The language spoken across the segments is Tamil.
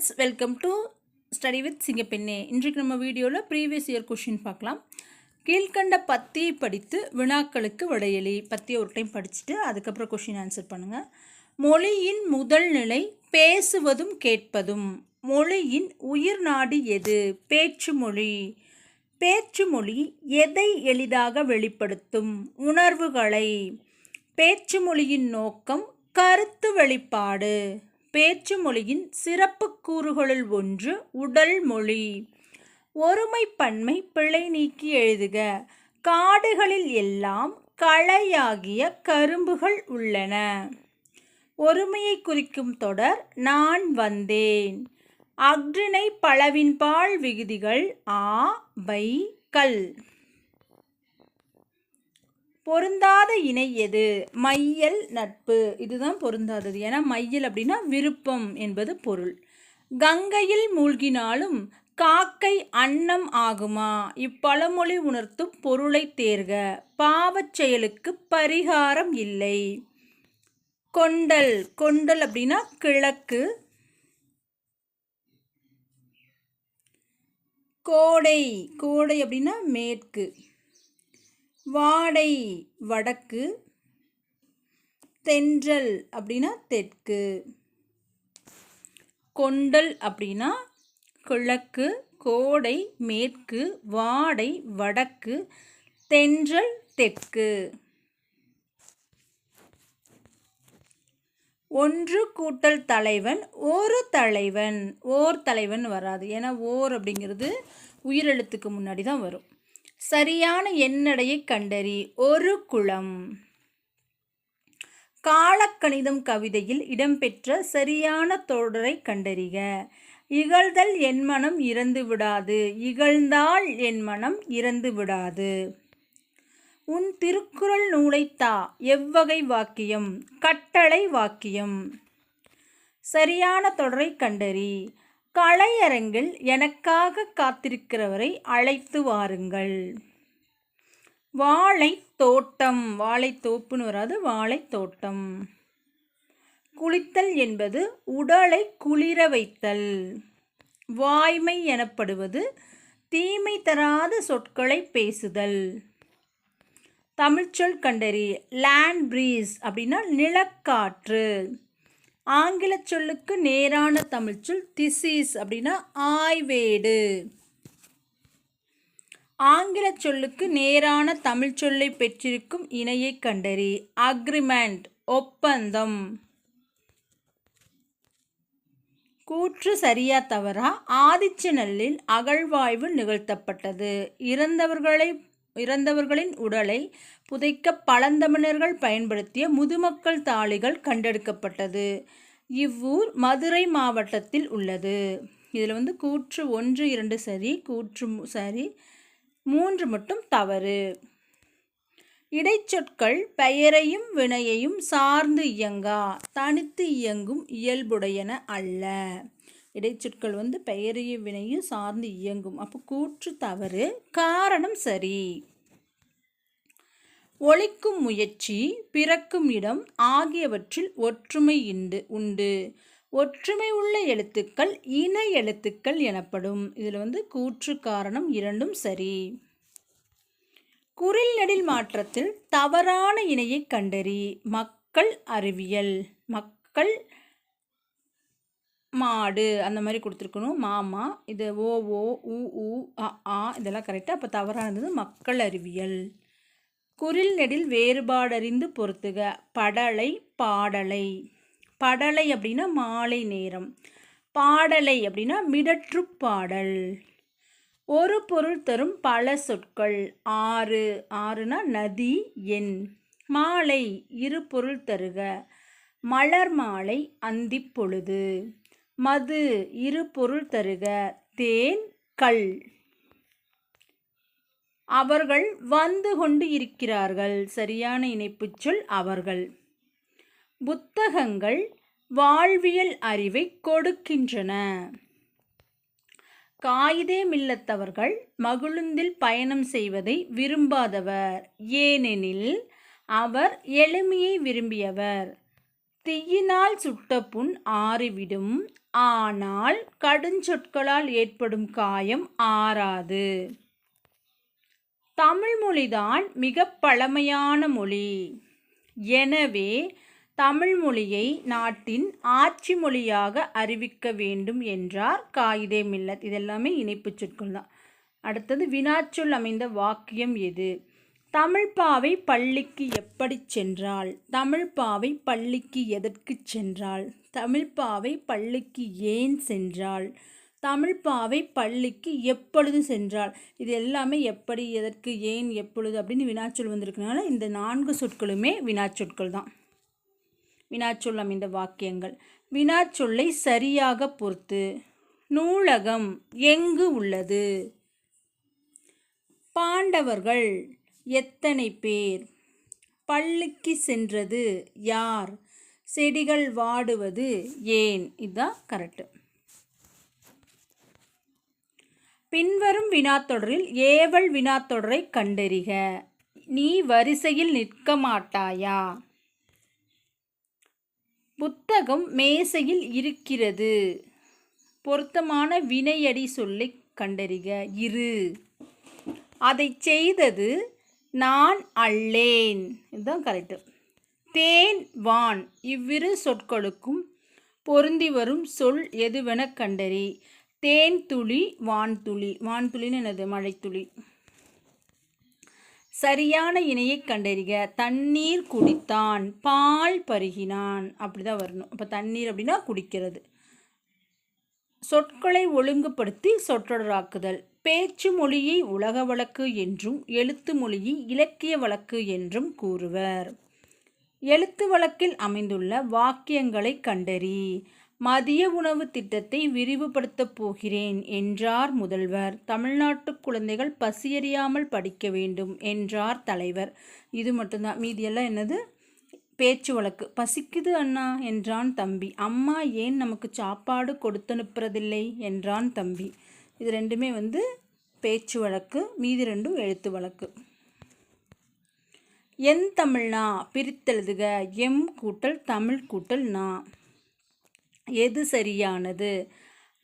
Students, welcome to study with Singappenne. இன்றைக்கு நம்ம வீடியோவில் ப்ரீவியஸ் இயர் கொஷின் பார்க்கலாம். கீழ்கண்ட பத்தியை படித்து வினாக்களுக்கு விடையளி. பத்தியை ஒரு டைம் படிச்சுட்டு அதுக்கப்புறம் கொஷின் ஆன்சர் பண்ணுங்கள். மொழியின் முதல் நிலை பேசுவதும் கேட்பதும். மொழியின் உயிர் நாடி எது? பேச்சு மொழி. பேச்சு மொழி எதை எளிதாக வெளிப்படுத்தும்? உணர்வுகளை. பேச்சு மொழியின் நோக்கம் கருத்து வெளிப்பாடு. பேச்சு மொழியின் சிறப்பு கூறுகளுள் ஒன்று உடல் மொழி. ஒருமைப்பன்மை பிழை நீக்கி எழுதுக. காடுகளில் எல்லாம் களையாகிய கரும்புகள் உள்ளன. ஒருமையை குறிக்கும் தொடர் நான் வந்தேன். அஃறிணை பலவின்பால் விகுதிகள் ஆ பை கல். பொருந்தாத இணை எது? மையல் நட்பு. இதுதான் பொருந்தாதது. ஏன்னா மையல் அப்படின்னா விருப்பம் என்பது பொருள். கங்கையில் மூழ்கினாலும் காக்கை அன்னம் ஆகுமா? இப்பழமொழி உணர்த்தும் பொருளை தேர்க. பாவச் செயலுக்கு பரிகாரம் இல்லை. கொண்டல். கொண்டல் அப்படின்னா கிழக்கு. கோடை. கோடை அப்படின்னா மேற்கு. வாடை வடக்கு. தென்றல் அப்படின்னா தெற்கு. கொண்டல் அப்படின்னா கிழக்கு, கோடை மேற்கு, வாடை வடக்கு, தென்றல் தெற்கு. ஒன்று கூட்டல் தலைவன் ஒரு தலைவன். ஓர் தலைவன் வராது. ஏன்னா ஓர் அப்படிங்கிறது உயிரெழுத்துக்கு முன்னாடி தான் வரும். சரியான எண்ணடையை கண்டறி. ஒரு குளம். காலக்கணிதம் கவிதையில் இடம்பெற்ற சரியான தொடரை கண்டறிக. இகழ்தல் என் மனம் இறந்து விடாது. இகழ்ந்தால் என் மனம் இறந்து விடாது. உன் திருக்குறள் நூலைத்தா. எவ்வகை வாக்கியம்? கட்டளை வாக்கியம். சரியான தொடரை கண்டறி. கலையரங்கில் எனக்காக காத்திருக்கிறவரை அழைத்து வாருங்கள். வாழை தோட்டம். வாழை தோப்புன்னு வராது, வாழை தோட்டம். குளித்தல் என்பது உடலை குளிர வைத்தல். வாய்மை எனப்படுவது தீமை தராத சொற்களை பேசுதல். தமிழ்ச்சொல் கண்டறி. லேண்ட் ப்ரீஸ் அப்படின்னா நிலக்காற்று. ஆங்கில சொல்லுக்கு நேரான தமிழ்ச்சொல் திசீஸ் அப்படின்னா ஆய்வேடு. ஆங்கில சொல்லுக்கு நேரான தமிழ்ச்சொல்லை பெற்றிருக்கும் இணையை கண்டறி. அக்ரிமெண்ட் ஒப்பந்தம். கூற்று சரியா தவறா? ஆதிச்சநல்லில் அகழ்வாய்வு நிகழ்த்தப்பட்டது. இறந்தவர்களின் உடலை புதைக்க பழந்தமிழர்கள் பயன்படுத்திய முதுமக்கள் தாழிகள் கண்டெடுக்கப்பட்டது. இவ்வூர் மதுரை மாவட்டத்தில் உள்ளது. இதில் கூற்று 1, 2 சரி, கூற்று சரி, 3 மட்டும் தவறு. இடைச்சொற்கள் பெயரையும் வினையையும் சார்ந்து இயங்கா. தனித்து இயங்கும் இயல்புடையன அல்ல. இடைச்சொற்கள் பெயரையும் வினையும் சார்ந்து இயங்கும். அப்போ கூற்று தவறு, காரணம் சரி. ஒலிக்கும் முயற்சி, பிறக்கும் இடம் ஆகியவற்றில் ஒற்றுமை உண்டு. ஒற்றுமை உள்ள எழுத்துக்கள் இன எழுத்துக்கள் எனப்படும். இதில் கூற்று காரணம் இரண்டும் சரி. குறில் நெடில் மாற்றத்தில் தவறான இணையை கண்டறி. மக்கள் அறிவியல். மக்கள் மாடு அந்த மாதிரி கொடுத்துருக்கணும். மாமா. இது ஓ உ ஊ ஆ இதெல்லாம் கரெக்டாக. அப்போ தவறானது மக்கள் அறிவியல். குறில் நெடில் வேறுபாடறிந்து பொறுத்துக. படலை பாடலை. படலை அப்படின்னா மாலை நேரம். பாடலை அப்படின்னா மிடற்று பாடல். ஒரு பொருள் தரும் பல சொற்கள். ஆறு. ஆறுனா நதி, எண். மாலை இரு பொருள் தருக. மலர் மாலை அந்தி பொழுது. மது இரு பொருள் தருக. தேன், கள். அவர்கள் வந்து கொண்டு இருக்கிறார்கள். சரியான இணைப்புச் சொல் அவர்கள். புத்தகங்கள் வாழ்வியல் அறிவை கொடுக்கின்றன. காயிதே மில்லத்தவர்கள் மகிழுந்தில் பயணம் செய்வதை விரும்பாதவர். ஏனெனில் அவர் எளிமையை விரும்பியவர். தீயினால் சுட்ட புண் ஆறிவிடும், ஆனால் கடுஞ்சொற்களால் ஏற்படும் காயம் ஆறாது. தமிழ் மொழிதான் மிக பழமையான மொழி. எனவே தமிழ் மொழியை நாட்டின் ஆட்சி மொழியாக அறிவிக்க வேண்டும் என்றார் காயிதே மில்லத். இதெல்லாமே இணைப்பு சொற்கள் தான். அடுத்தது வினாச்சொல் அமைந்த வாக்கியம் எது? தமிழ்ப்பாவை பள்ளிக்கு எப்படி சென்றாள்? தமிழ்ப்பாவை பள்ளிக்கு எதற்கு சென்றாள்? தமிழ்ப்பாவை பள்ளிக்கு ஏன் சென்றாள்? தமிழ்ப்பாவை பள்ளிக்கு எப்பொழுது சென்றாள்? இது எல்லாமே எப்படி, எதற்கு, ஏன், எப்பொழுது அப்படின்னு வினாச்சொல் வந்திருக்கனால இந்த 4 சொற்களுமே வினாச்சொற்கள் தான். வினாச்சொல் அமைந்த வாக்கியங்கள். வினாச்சொல்லை சரியாக பொறுத்து. நூலகம் எங்கு உள்ளது? பாண்டவர்கள் எத்தனை பேர்? பள்ளிக்கு சென்றது யார்? செடிகள் வாடுவது ஏன்? இதுதான் கரெக்டு. பின்வரும் வினாத்தொடரில் ஏவல் வினாத்தொடரை கண்டறிக. நீ வரிசையில் நிற்க மாட்டாயா? புத்தகம் மேசையில் இருக்கிறது. பொருத்தமான வினையடி சொல்லை கண்டறிக. இரு. அதை செய்தது நான் அல்லேன். இதுதான் கரெக்டு. தேன், வான் இவ்விரு சொற்களுக்கும் பொருந்தி வரும் சொல் எதுவென கண்டறி. தேன் துளி, வான் துளி. வான் துளின்னு என்னது? மழைத்துளி. சரியான இணையை கண்டறிக. தண்ணீர் குடித்தான், பால் பருகினான். அப்படிதான் வரணும். அப்போ தண்ணீர் அப்படின்னா குடிக்கிறது. சொற்களை ஒழுங்குபடுத்தி சொற்றொடராக்குதல். பேச்சு மொழியை உலக வழக்கு என்றும் எழுத்து மொழியை இலக்கிய வழக்கு என்றும் கூறுவர். எழுத்து வழக்கில் அமைந்துள்ள வாக்கியங்களை கண்டறி. மதிய உணவு திட்டத்தை விரிவுபடுத்தப் போகிறேன் என்றார் முதல்வர். தமிழ்நாட்டு குழந்தைகள் பசியறியாமல் படிக்க வேண்டும் என்றார் தலைவர். இது மட்டும்தான். மீதியெல்லாம் என்னது? பேச்சு வழக்கு. பசிக்குது அண்ணா என்றான் தம்பி. அம்மா ஏன் நமக்கு சாப்பாடு கொடுத்தனுப்புறதில்லை என்றான் தம்பி. இது ரெண்டுமே பேச்சு வழக்கு. மீதி ரெண்டும் எழுத்து வழக்கு. என் தமிழ்னா பிரித்தெழுதுக. எம் கூட்டல் தமிழ் கூட்டல் நா. எது சரியானது?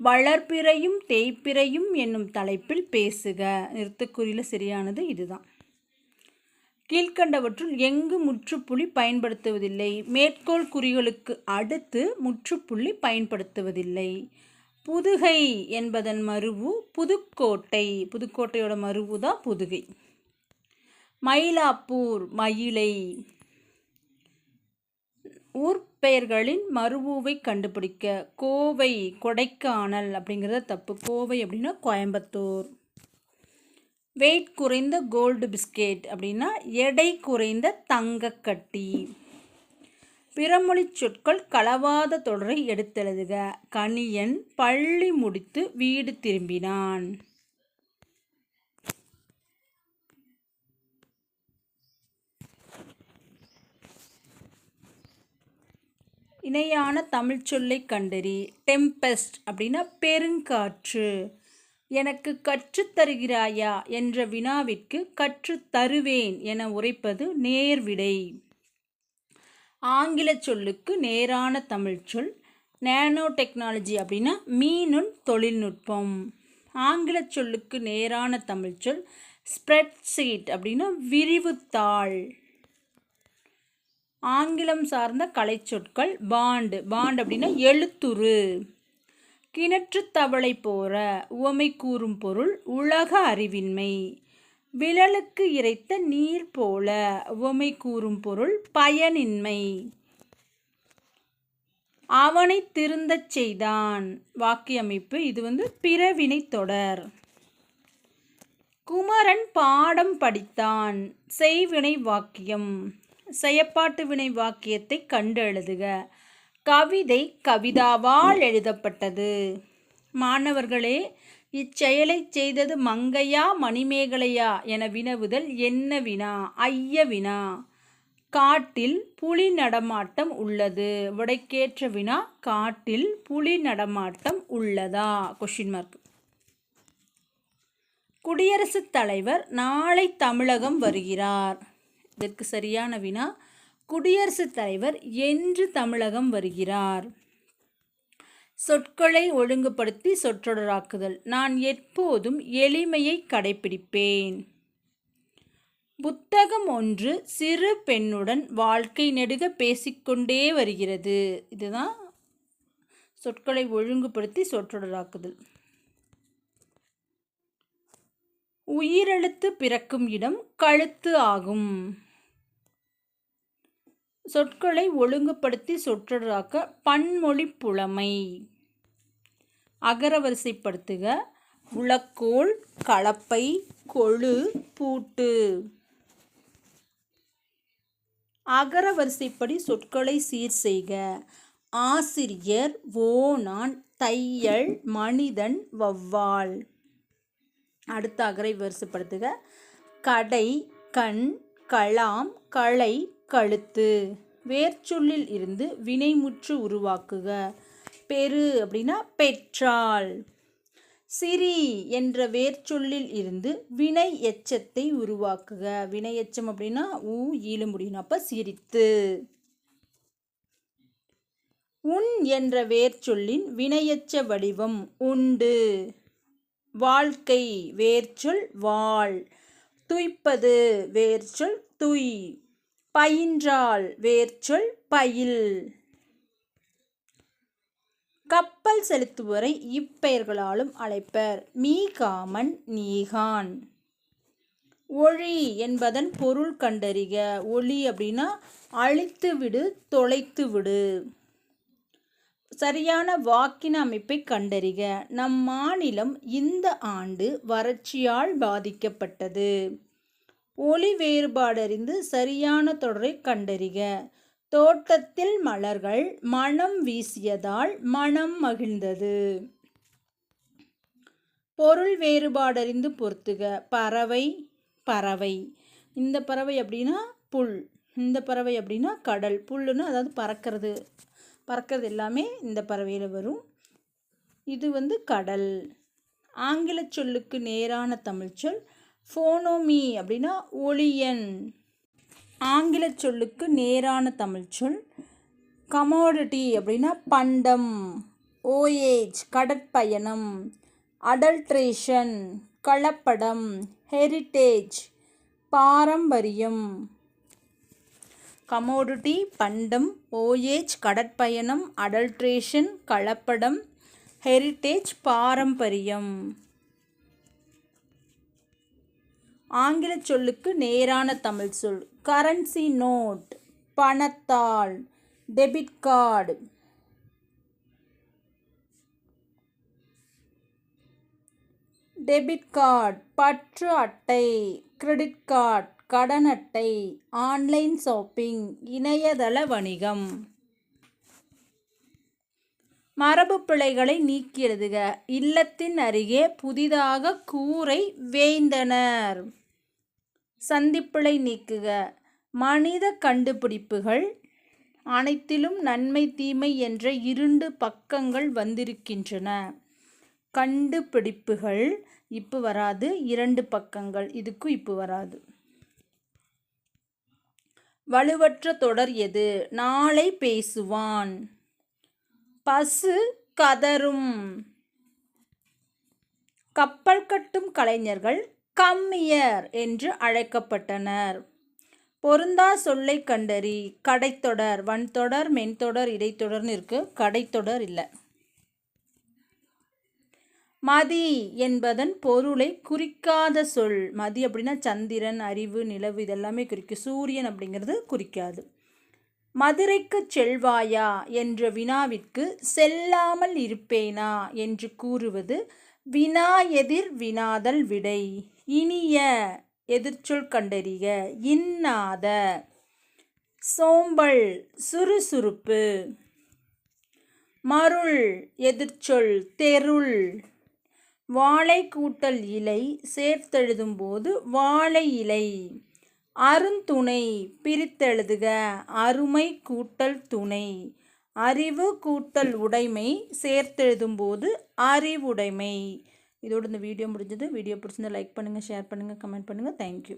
வளர்பிறையும் தேய்பிறையும் என்னும் தலைப்பில் பேசுக. நிறுத்தக்குறியில் சரியானது இதுதான். கீழ்கண்டவற்றுள் எங்கு முற்றுப்புள்ளி பயன்படுத்துவதில்லை? மேற்கோள் குறிகளுக்கு அடுத்து முற்றுப்புள்ளி பயன்படுத்துவதில்லை. புதுகை என்பதன் மருவு புதுக்கோட்டை. புதுக்கோட்டையோட மருவு தான் புதுகை. மயிலாப்பூர் மயிலை. ஊர் பெயர்களின் மருவுவை கண்டுபிடிக்க. கோவை கொடைக்கானல் அப்படிங்கிறத தப்பு. கோவை அப்படின்னா கோயம்புத்தூர். வெயிட் குறைந்த கோல்டு பிஸ்கெட் அப்படின்னா எடை குறைந்த தங்கக்கட்டி. பிறமொழி சொற்கள் களவாத தொடரை எடுத்தெழுதுக. கணியன் பள்ளி முடித்து வீடு திரும்பினான். இணையான தமிழ் சொல்லை கண்டறி. டெம்பெஸ்ட் அப்படின்னா பெருங்காற்று. எனக்கு கற்றுத்தருகிறாயா என்ற வினாவிற்கு கற்றுத் தருவேன் என உரைப்பது நேர்விடை. ஆங்கில சொல்லுக்கு நேரான தமிழ் சொல் நேனோ டெக்னாலஜி அப்படின்னா மீனுண் தொழில்நுட்பம். ஆங்கில சொல்லுக்கு நேரான தமிழ் சொல் ஸ்ப்ரெட்ஷீட் அப்படின்னா விரிவுத்தாள். ஆங்கிலம் சார்ந்த கலை சொற்கள் பாண்ட். பாண்ட் அப்படின்னா எழுத்துரு. கிணற்று தவளை போற உவமை கூறும் பொருள் உலக அறிவின்மை. விழலுக்கு இறைத்த நீர் போல உவமை கூறும் பொருள் பயனின்மை. அவனை திருந்தச் செய்தான் வாக்கிய அமைப்பு. இது பிறவினை தொடர். குமரன் பாடம் படித்தான் செய்வினை வாக்கியம். செயப்பாட்டு வினை வாக்கியத்தை கண்டு எழுதுக. கவிதை கவிதாவால் எழுதப்பட்டது. மாணவர்களே, இச்செயலை செய்தது மங்கையா மணிமேகலையா என வினவுதல் என்ன வினா? ஐய வினா. காட்டில் புலி நடமாட்டம் உள்ளது. விடைக்கேற்ற வினா காட்டில் புலி நடமாட்டம் உள்ளதா? Question mark. குடியரசுத் தலைவர் நாளை தமிழகம் வருகிறார். இதற்கு சரியான வினா குடியரசுத் தலைவர் என்று தமிழகம் வருகிறார். சொற்களை ஒழுங்குபடுத்தி சொற்றொடராக்குதல். நான் எப்போதும் எளிமையை கடைபிடிப்பேன். புத்தகம் ஒன்று சிறு பெண்ணுடன் வாழ்க்கை நெடுக பேசிக்கொண்டே வருகிறது. இதுதான் சொற்களை ஒழுங்குபடுத்தி சொற்றொடராக்குதல். உயிரெழுத்து பிறக்கும் இடம் கழுத்து ஆகும். சொற்களை ஒழுங்குபடுத்தி சொற்றொடராக்க பன்மொழி புலமை. அகரவரிசைப்படுத்துக. உலக்கோல், கலப்பை, கொழு, பூட்டு. அகரவரிசைப்படி சொற்களை சீர் செய்க. ஆசிரியர், ஓணான், தையல், மனிதன், வௌவால். அடுத்த அகரை வரிசைப்படுத்துக. கடை, கண், கலாம், களை, கழுத்து. வேர்ச்சொல்லில் இருந்து வினைமுற்று உருவாக்குக. பெரு அப்படின்னா பெற்றாள். சிரி என்ற வேர்ச்சொல்லில் இருந்து வினை எச்சத்தை உருவாக்குக. வினை எச்சம் அப்படின்னா ஈழ முடியும். அப்ப சிரித்து. உன் என்ற வேர்ச்சொல்லின் வினையெச்ச வடிவம் உண்டு. வாழ்க்கை வேர்ச்சொல் வாழ். துய்ப்பது வேர்ச்சொல் துய். பயின்றாள் வேர்ச்சொல் பயில். கப்பல் செலுத்துவோரை இப்பெயர்களாலும் அழைப்பர். மீகாமன், நீகான். ஒழி என்பதன் பொருள் கண்டறிக. ஒளி அப்படின்னா அழித்து விடு, தொலைத்து விடு. சரியான வாக்கின அமைப்பை கண்டறிக. நம் மாநிலம் இந்த ஆண்டு வறட்சியால் பாதிக்கப்பட்டது. ஒலி வேறுபாடறிந்து சரியான தொடரை கண்டறிக. தோட்டத்தில் மலர்கள் மனம் வீசியதால் மனம் மகிழ்ந்தது. பொருள் வேறுபாடறிந்து பொருத்துக. பறவை, பறவை. இந்த பறவை அப்படின்னா புல். இந்த பறவை அப்படின்னா கடல். புல்லுன்னு அதாவது பறக்கிறது. பறக்கிறது எல்லாமே இந்த பறவையில் வரும். இது கடல். ஆங்கில சொல்லுக்கு நேரான தமிழ்ச்சொல் ஃபோனோமி அப்படின்னா ஒளியன். ஆங்கில சொல்லுக்கு நேரான தமிழ்ச்சொல் கமோடிட்டி அப்படின்னா பண்டம். ஓயேஜ் கடற்பயணம். அடல்ட்ரேஷன் கலப்படம். ஹெரிட்டேஜ் பாரம்பரியம். கமோடிட்டி பண்டம், ஓயேஜ் கடற்பயணம், அடல்ட்ரேஷன் கலப்படம், ஹெரிட்டேஜ் பாரம்பரியம். ஆங்கில சொல்லுக்கு நேரான தமிழ் சொல் கரன்சி நோட் பணத்தாள். Debit card. டெபிட் கார்டு பற்று அட்டை. கிரெடிட் கார்டு கடன் அட்டை. ஆன்லைன் ஷாப்பிங் இணையதள வணிகம். மரபு பிழைகளை நீக்கி எழுதுக. இல்லத்தின் அருகே புதிதாக கூரை வேய்ந்தனர். சந்திப்பிழை நீக்குக. மனித கண்டுபிடிப்புகள் அனைத்திலும் நன்மை தீமை என்ற 2 பக்கங்கள் வந்திருக்கின்றன. கண்டுபிடிப்புகள் இப்பு வராது. 2 பக்கங்கள் இதுக்கும் இப்பு வராது. வலுவற்ற தொடர் எது? நாளை பேசுவான். பசு கதரும். கப்பல் கட்டும் கலைஞர்கள் கம்மியர் என்று அழைக்கப்பட்டனர். பொருந்தா சொல்லை கண்டறி. கடைத்தொடர் வன்தொடர் மென்தொடர் இடைத்தொடர்னு இருக்கு. கடைத்தொடர் இல்லை. மதி என்பதன் பொருளை குறிக்காத சொல். மதி அப்படின்னா சந்திரன், அறிவு, நிலவு இதெல்லாமே குறிக்கும். சூரியன் அப்படிங்கிறது குறிக்காது. மதுரைக்கு செல்வாயா என்ற வினாவிற்கு செல்லாமல் இருப்பேனா என்று கூறுவது வினா எதிர் வினாதல் விடை. இனிய எதிர்ச்சொல் கண்டறிக. இன்னாத. சோம்பல் சுறுசுறுப்பு. மருள் எதிர்ச்சொல் தெருள். வாழை கூட்டல் இலை சேர்த்தெழுதும் போது வாழை இலை. அருந்துணை பிரித்தெழுதுக. அருமை கூட்டல் துணை. அறிவு கூட்டல் உடைமை சேர்த்தெழுதும் போது அறிவுடைமை. இதோடு இந்த வீடியோ முடிஞ்சது. வீடியோ பிடிச்சிருந்தா லைக் பண்ணுங்கள், ஷேர் பண்ணுங்கள், கமெண்ட் பண்ணுங்கள். தேங்க்யூ.